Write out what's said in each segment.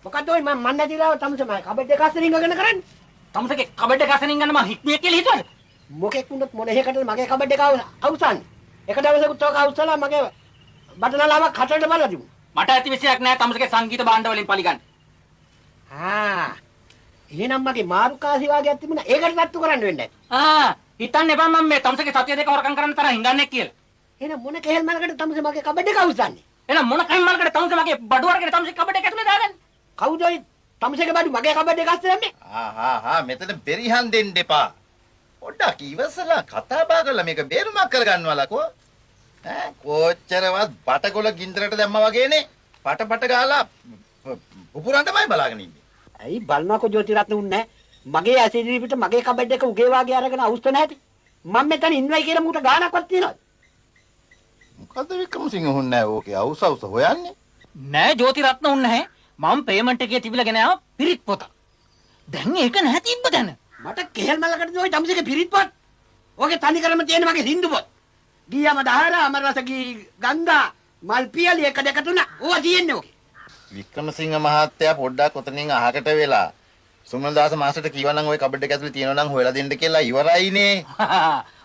මොකද ඔය මම නැතිලා තමසේ මම කබඩ් එක අස්සරින් ගගෙන කරන්නේ. තමසගේ කබඩ් එක අසනින් ගන්න මං හික්මිය කියලා හිතුවද? මොකෙක් වුණත් මොන හේකටද මගේ කබඩ් එක අවසන්. එක දවසකුත් ඔක අවසලා මගේ බටනලාවක් හතරට බලලා තිබුණා. මට ඇති විශයක් නැහැ තමසගේ සංගීත භාණ්ඩ වලින් පරිගන්න. එහෙනම් මගේ මාරුකාසි වාගයක් තිබුණා. ඒකට රත්තු කරන්න වෙන්නේ. හිතන්න එපා මම මේ තමසගේ සතිය දෙක හොරකම් කරන්න තරම් හිඟන්නේ කියලා. එහෙනම් මොන කෙහෙල් මලකට තමසේ මගේ කබඩ් එක අවසන්නේ? එහෙනම් මොන කයින් මල්කට තමසේ මගේ බඩු අරගෙන තමසේ කබඩ් එක ඇතුලේ දාගන්නේ? කවුද ඔය තමසේගේ බඩු මගේ කබඩ් එක අස්සේ දැම්මේ? මෙතන බෙරිහන් දෙන්න එපා. පොඩ්ඩක් ඉවසලා කතා බහ කරලා මේක බේරුමක් කරගන්නවලකෝ. කොච්චරවත් බටකොළ ගින්දරට දැම්මා වගේනේ. පට ගාලා පුපුරන් තමයි බලාගෙන ඉන්නේ. ඇයි බලනකො ජෝතිරත්න උන්නේ මගේ ඇසිඩි පිට මගේ කබඩ් එක උගේ වාගේ අරගෙන අවුස්ත නැහැටි. මම මෙතන ඉන්නවයි කියලා මූට ගානක්වත් තියනවද? මොකද්ද වික්‍රමසිංහ හොන්නේ ඕකේ අවුස හොයන්නේ? නෑ ජෝතිරත්න උන්නේ නැහැ. මම පේමන්ට් එකේ තිබිලා ගෙන ආව පිරිත් පොත. දැන් ඒක නැහැ තිබ්බ දැන. මට කෙහෙල් මලකටද ඔය තමසේගේ පිරිත් පොත්? ඕකේ තනි කරම තියෙන මගේ සින්දු පොත්. ගියම දහර අමරසකී ගංගා මල් පියලි 1 2 3 ඕවා තියෙන්නේ ඕකේ. වික්‍රමසිංහ මහත්තයා පොඩ්ඩක් ඔතනින් අහකට වෙලා සුමනදාස මාස්ටර්ට කිව්වනම් ওই කබඩ් එක ඇතුලේ තියෙනවා නම් හොයලා දෙන්න කියලා ඉවරයිනේ.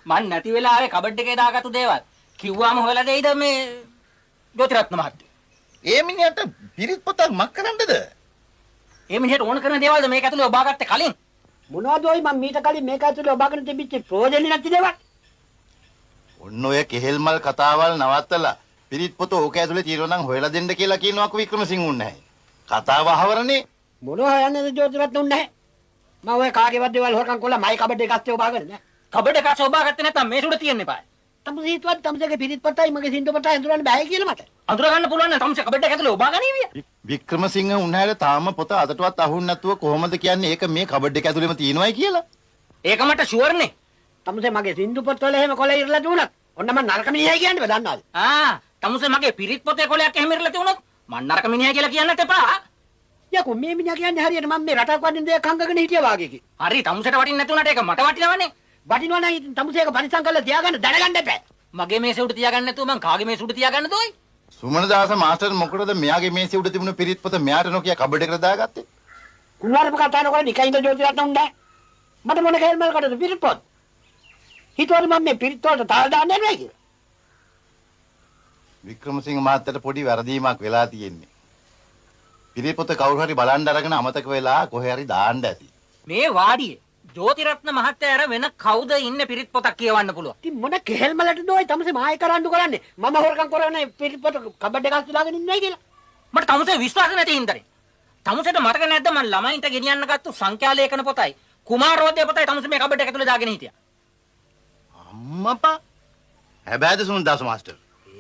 මන් නැති වෙලාවේ කබඩ් එකේ දාගත්තු දේවල් කිව්වාම හොයලා දෙයිද මේ ජෝතිරත්න මහත්තයා? ඒ මිනිහට පිරිත් පොතක් මක් කරන්නද? ඒ මිනිහට ඕන කරන දේවල්ද මේක ඇතුලේ ඔබාගත්තේ කලින්? මොනවද ඔය මම මීට කලින් මේක ඇතුලේ ඔබගෙන තිබිච්ච ප්‍රයෝජනෙ නැති දේවල්? ඔන්න ඔය කෙහෙල් මල් කතාවල් නවත්තලා පිරිත් පොත ඕක ඇතුලේ තියෙනවා නම් හොයලා දෙන්න කියලා කියනවාකෝ වික්‍රමසිංහ උන්නේ නැහැ. කතාව අහවරනේ. මොනවා හොයන්නේද ජෝතිරත්න උන්නේ නැහැ. මම ඔය කාගේවත් දේවල් හොරකම් කළා මයි කබඩ් එක අස්සේ ඔබාගෙන නෑ. කබඩ් එක අස්සේ ඔබාගත්තේ නැත්නම් මේ සුඩ තියෙන්න එපා. තමසේ හිතුවත් තමසේගේ පිරිත් පොතයි මගේ සින්දු පොතයි අඳුරන්න බෑ කියලා මට. අඳුර ගන්න පුළුවන් නම් තමසේ කබඩ් එක ඇතුලේ ඔබාගනීවිය. වික්‍රමසිංහ උන්හැර තාම පොත අදටවත් අහුන්නේ නැතුව කොහොමද කියන්නේ ඒක මේ කබඩ් එක ඇතුලේම තියෙනවයි කියලා? ඒක මට ෂුවර් නේ. තමසේ මගේ සින්දු පොත්වල එහෙම කොළ ඉරලා දුණත් ඔන්න මම නරක මිනිහයි කියන්නේ දන්නවද? තමසේ මගේ පිරිත් පොතේ කොලයක් එහෙම ඉරලා තියුණොත් මම නරක මිනිහයි කියලා කියන්නත් එපා. යකෝ මේ මිනිහා කියන්නේ හරියට මම මේ රටක් වදින දෙයක් හංගගෙන හිටියා වාගේ කි. හරි තමසේට වටින්නේ නැතුණාට ඒක මට වටිනවනේ. වටිනවා නම් ඉතින් තමසේ ඒක පරිසම් කරලා තියාගන්න දැනගන්න එපා. මගේ මේසෙ උඩ තියාගන්න නැතුව මං කාගේ මේසෙ උඩ තියාගන්නද ඔයි? සුමනදාස මාස්ටර් මොකටද මෙයාගේ මේසෙ උඩ තිබුණු පිරිත් පොත මෙයාට නොකිය කබඩ් එකට දාගත්තේ? කුණාරප කතා නොකර නිකයින්ද ජෝතිරත්න උන්නේ. මට මොන කේල් මල් කටද පිරිත් පොත්? හිතුවද මම මේ පිරිත් වලට තාල දාන්නේ නැහැ කියලා? වික්‍රමසිංහ මහත්තයාට පොඩි වැරදීමක් වෙලා තියෙන්නේ. පිරිත් පොත කවුරු හරි බලන්න අරගෙන අමතක වෙලා කොහේ හරි දාන්න ඇති. මේ වාඩියේ ජෝතිරත්න මහත්තයා ඇර වෙන කවුද ඉන්නේ පිරිත් පොතක් කියවන්න පුළුවන්. ඉතින් මොන කෙහෙල් මලටද ඔය තමසේ මායි කරන්න කරන්නේ? මම හොරකම් කරන්නේ පිරිත් පොත කබඩ් එකක් දාගෙන ඉන්නයි කියලා. මට තමසේ විශ්වාස නැති හින්දානේ. තමසේට මතක නැද්ද මම ළමයින්ට ගෙනියන්න ගත්තු සංඛ්‍යා ලේඛන පොතයි කුමාරෝදය පොතයි තමසේ මේ කබඩ් එක ඇතුලේ දාගෙන හිටියා. අම්මපා හැබැයිද සුමනදාස මාස්ටර්?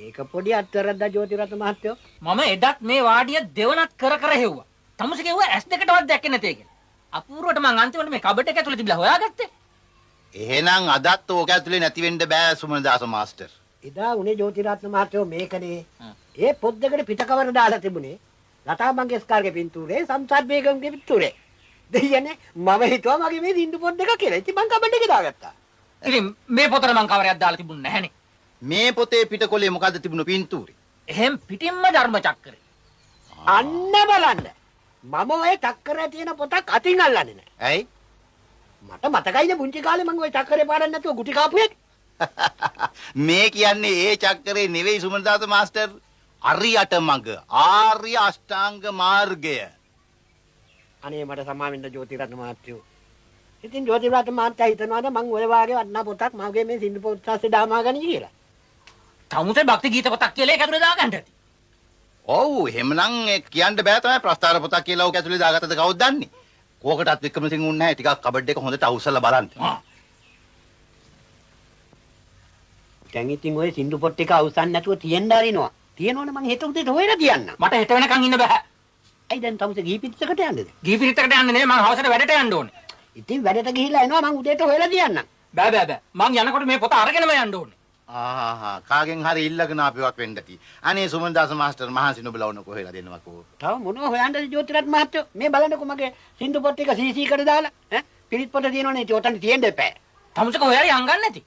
ඒක පොඩි අත්තරද්දා ජෝතිරත්න මහත්තයෝ. මම එදත් මේ වාඩිය දෙවනත් කර හෙව්වා. තමසේ කිව්වා S2කටවත් දැක්කේ නැතේ කියලා. අපූර්වට මං අන්තිමට මේ කබඩ් එක ඇතුලේ තිබිලා හොයාගත්තේ. එහෙනම් අදත් ඕක ඇතුලේ නැති වෙන්න බෑ සුමනදාස මාස්ටර්. එදා උනේ ජෝතිරත්න මහත්තයෝ මේකනේ. ඒ පොත් දෙකට පිටකවර දාලා තිබුණේ ලතා මංගেশකර්ගේ පින්තූරේ සම්සත් බේගම්ගේ පින්තූරේ. දෙයනේ මම හිතුවා මගේ මේ සින්දු පොත් දෙක කියලා. ඉතින් මං කබඩ් එකේ දාගත්තා. ඉතින් මේ පොතට මං කවරයක් දාලා තිබුණ නැහනේ. මේ පොතේ පිටකොලේ මොකද්ද තිබුණු පින්තූරේ? එහෙම් පිටින්ම ධර්ම චක්‍රේ. අන්න බලන්න. මම ඔය චක්‍රේ තියෙන පොතක් අතින් අල්ලන්නේ නැහැ. ඇයි? මට මතකයිනේ පුංචි කාලේ මම ඔය චක්‍රේ පාඩම් නැතුව ගුටි කාපු එක. මේ කියන්නේ ඒ චක්‍රේ නෙවෙයි සුමනදාස මාස්ටර්. අරියට මඟ ආර්ය අෂ්ටාංග මාර්ගය. අනේ මට සමා වෙන්න ජෝතිරත්න මහත්තයෝ. ඉතින් ජෝතිරත්න මහත්තයා හිතනවාද මම ඔය වාගේ වටිනා පොතක් මගේ මේ සින්දු පොත් ඇස්සේ දාමා ගනි කියලා. තමුසේ භක්ති ගීත පොතක් කියලා ඒක ඇතුලේ දාගන්න ඇති. ඔව් එහෙමනම් ඒ කියන්න බෑ තමයි ප්‍රස්තාර පොතක් කියලා ඕක ඇතුලේ දාගත්තද කවුද දන්නේ? කෝකටත් වික්‍රමසිංහ උන්නේ නැහැ ටිකක් කබඩ් එක හොඳට අවුස්සලා බලන්න. දැන් ඉතින් ඔය සින්දු පොත් ටික අවුස්සන්න නැතුව තියෙන්න ආරිනවා. තියෙනවනේ මං හෙට උදේට හොයලා තියන්න. මට හෙට වෙනකන් ඉන්න බෑ. ඇයි දැන් තමුසේ ගී පිටිසකට යන්නද? ගී පිටිටකට යන්නේ නෙමෙයි මං හවසට වැඩට යන්න ඕනේ. ඉතින් වැඩට ගිහිල්ලා එනවා මං උදේට හොයලා තියන්නම්. බෑ. මං යනකොට මේ පොත අරගෙනම යන්න ඕනේ. කාගෙන් හරි ඉල්ලගෙන අපිවක් වෙන්න ඇති. අනේ සුමනදාස මාස්ටර් මහන්සි නුඹලා වුණ කොහෙලා දෙන්නවකෝ. තව මොනව හොයන්නද ජෝතිරත්න මහත්තයෝ? මේ බලන්නකෝ මගේ සින්දු පොත් ටික CC කට දාලා ඈ පිරිත් පොත තියෙනවනේ ඉතින් ඔතන තියෙන්න එපා. තමුසේක හොයරි හංගන්න නැති.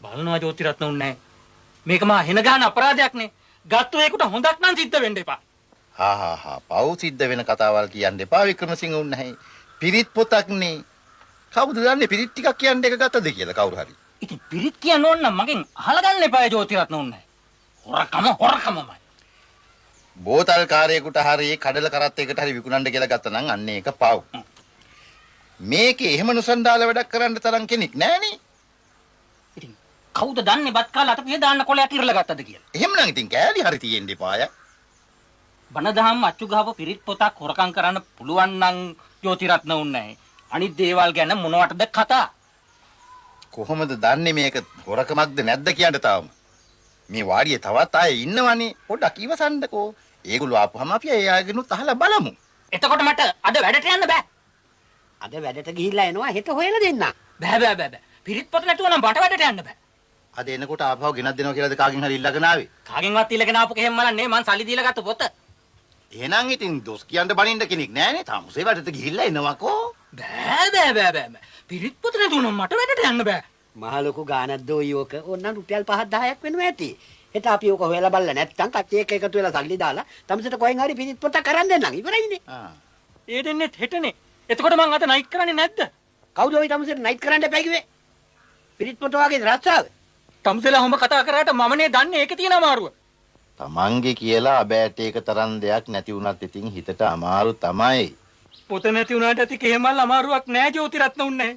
බලනවා ජෝතිරත්න උන්නේ නැහැ. මේක මා හෙන ගන්න අපරාධයක් නේ. ගත්තු ඒකට හොඳක් නම් සිද්ධ වෙන්න එපා. පව් සිද්ධ වෙන කතාවල් කියන්න එපා වික්‍රමසිංහ උන්නේ. පිරිත් පොතක්නේ. කවුද දන්නේ පිරිත් ටිකක් කියන්න එක ගත්තද කියලා කවුරු හරි. ඉතින් පිරිත් කියන්න ඕන නම් මගෙන් අහලා ගන්න එපා ජෝතිරත්න උන්නේ. හොරකමයි. බෝතල් කාරයෙකුට හරි කඩල කරත් එකට හරි විකුණන්න කියලා ගත්තා නම් අන්න ඒක පව්. මේකේ එහෙම නුසන්ඩාල වැඩක් කරන්න තරම් කෙනෙක් නැහනේ. ඉතින් කවුද දන්නේ බත් කාලා අතපිය දාන්න කොලයක් ඉරලා ගත්තද කියලා. එහෙමනම් ඉතින් කෑලි හරි තියෙන්න එපාය. බණදහම් අච්චු ගහව පිරිත් පොතක් හොරකම් කරන්න පුළුවන් නම් ජෝතිරත්න උන්නේ. අනිත් දේවල් ගැන මොනවටද කතා? කොහොමද දන්නේ මේක හොරකමක්ද නැද්ද කියන්න තාම. මේ වාඩියේ තවත් අය ඉන්නවනේ. පොඩ්ඩක් ඉවසන්නකෝ. ඒගොල්ලෝ ආපුවම අපි ඒ අයගෙනුත් අහලා බලමු. එතකොට මට අද වැඩට යන්න බෑ. අද වැඩට ගිහිල්ලා එනවා හෙට හොයලා දෙන්න. බෑ. පිරිත් පොත නැතුව නම් බට වැඩට යන්න බෑ. අද එනකොට ආපහු ගෙනත් දෙනවා කියලාද කාගෙන් හරි ඉල්ලගෙන ආවේ? කාගෙන්වත් ඉල්ලගෙන ආපු කෙහෙම් මලන්නේ මං සල්ලි දීලා ගත්ත පොත. එහෙනම් ඉතින් දොස් කියන්න බනින්න කෙනෙක් නැහනේ. තාමුසේ වැඩට ගිහිල්ලා එනවකෝ. බෑ. පිරිත් පොත නැතුව නම් මට වැඩට යන්න බෑ. මහ ලොකු ගානක් දෝයි ඕක. ඕන්න රුපියල් 5-10ක් වෙනවා ඇති. හෙට අපි ඕක හොයලා බලලා නැත්තම් කට්ටිය එක එකතු වෙලා සල්ලි දාලා තමසට කොහෙන් හරි පිරිත් පොතක් කරන් දෙන්නම්. ඉවරයිනේ. ඒ දෙන්නේ හෙටනේ. එතකොට මං අද නයිට් කරන්නේ නැද්ද? කවුද ওই තමසට නයිට් කරන්න එපා කිව්වේ? පිරිත් පොත වගේ රස්සාව. තමුසෙලා හොම කතා කරාට මමනේ දන්නේ ඒකේ තියෙන අමාරුව. තමන්ගේ කියලා අබෑට ඒක තරම් දෙයක් නැති වුණත් ඉතින් හිතට අමාරු තමයි. පොත නැති වුණාට ඇති කෙහෙමල් අමාරුවක් නෑ ජෝතිරත්න උන්නේ.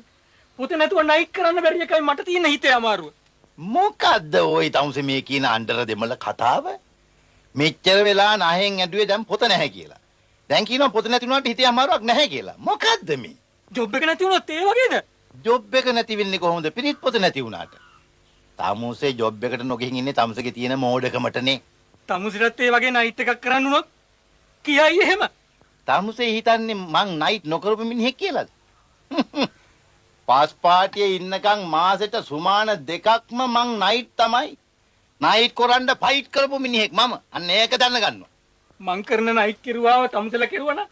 පොත නැතුව නයිට් කරන්න බැරි එකයි මට තියෙන හිතේ අමාරුව. මොකද්ද ওই තමුසේ මේ කියන අnder දෙමළ කතාව? මෙච්චර වෙලා නැහෙන් ඇදුවේ දැන් පොත නැහැ කියලා. දැන් කියනවා පොත නැති වුණාට හිතේ අමාරුවක් නැහැ කියලා. මොකද්ද මේ? ජොබ් එක නැති වුණොත් ඒ වගේද? ජොබ් එක නැති වෙන්නේ කොහොමද? පිරිත් පොත නැති වුණාට. තමුසේ ජොබ් එකට නොගිහින් ඉන්නේ තමුසේගේ තියෙන මෝඩකමටනේ. තමුසෙලත් ඒ වගේ නයිට් එකක් කරන්න උනොත් කියයි එහෙම. තමුසේ හිතන්නේ මං නයිට් නොකරපු මිනිහෙක් කියලාද? පාස් පාටියේ ඉන්නකම් මාසෙට සුමාන දෙකක්ම මං නයිට් තමයි. නයිට් කරන්න ෆයිට් කරපු මිනිහෙක් මම. අන්න ඒක දැනගන්න ගන්නවා. මං කරන නයිට් කිරුවාව තමුසෙලා කිරුවා නම්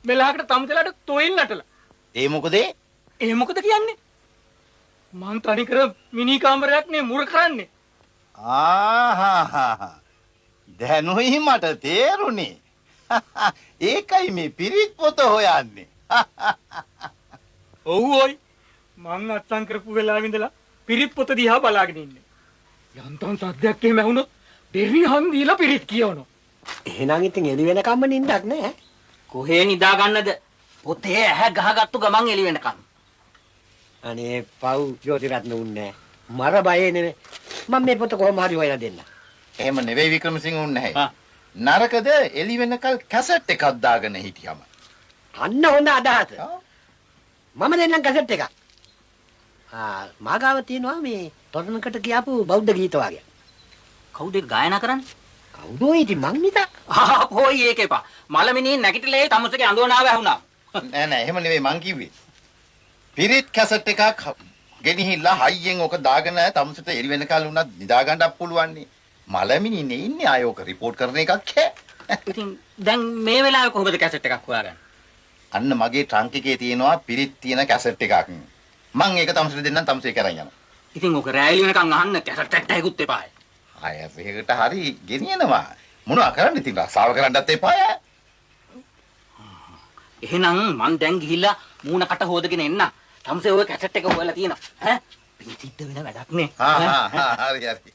මෙලහකට තමුසෙලාට තොයිල් නටලා. ඒ මොකද? ඒ මොකද කියන්නේ? මං තනිකර මිනි කාමරයක් නේ මුර කරන්නේ. දැනුයි මට තේරුණේ. ඒකයි මේ පිරිත් පොත හොයන්නේ. ඔව් ඔයි. මං අත්සන් කරපු වෙලාවෙ ඉඳලා පිරිත් පොත දිහා බලාගෙන ඉන්නේ. යන්තම් සද්දයක් එහෙම ඇහුනොත් දෙරිහන් දීලා පිරිත් කියවනවා. එහෙනම් ඉතින් එළි වෙනකම්ම නිින්දක් නෑ. කොහේ නිදා ගන්නද? පොතේ ඇහැ ගහගත්තු ගමන් එළි වෙනකම්. අනේ පව් ජෝතිරත්න උන්නේ. මර බයේ නෙමෙයි. මම මේ පොත කොහොම හරි හොයලා දෙන්න. එහෙම නෙවෙයි වික්‍රමසිංහ උන්නේ නැහැ. නරකද එළි වෙනකල් කැසට් එකක් දාගෙන හිටියම. අන්න හොඳ අදහස. මම දෙන්නම් කැසට් එකක්. මාගාව තියෙනවා මේ තොරණකට කියපු බෞද්ධ ගීත වගේ. කවුද ගායනා කරන්නේ? කවුද ඉතින් මං නිතා. කොයි ඒක එපා. මලමිනී නැගිටලේ තමුසේගේ අඳුනාව ඇහුණා. නෑ එහෙම නෙවෙයි මං කිව්වේ. පිරිත් කැසට් එකක් ගෙනහිල්ලා හයියෙන් ඔක දාගෙන තමුසට එළි වෙනකල් උනත් නිදා ගන්නත් පුළුවන් නේ. මලමිනිනේ ඉන්නේ ආය ඔක රිපෝට් කරන එකක් හැ. ඉතින් දැන් මේ වෙලාවේ කොහොමද කැසට් එකක් හොයාගන්නේ? අන්න මගේ ට්‍රංක් එකේ තියෙනවා පිරිත් තියෙන කැසට් එකක්. මං ඒක තමුසට දෙන්නම් තමුසේ කරන් යනවා. ඉතින් ඔක රෑලි වෙනකන් අහන්න කැසට් එකක් ඇහුත් එපායි. ආය මේකට හරි ගෙනියනවා. මොනවා කරන්න ඉතින් රස්සාව කරන්නත් එපාය. එහෙනම් මං දැන් ගිහිල්ලා මූණකට හොදගෙන එන්න. තමුසේ ඔය කැසට් එක හොයලා තියෙනවා. ඈ පිටිද්ද වෙන වැඩක් නේ. හරි.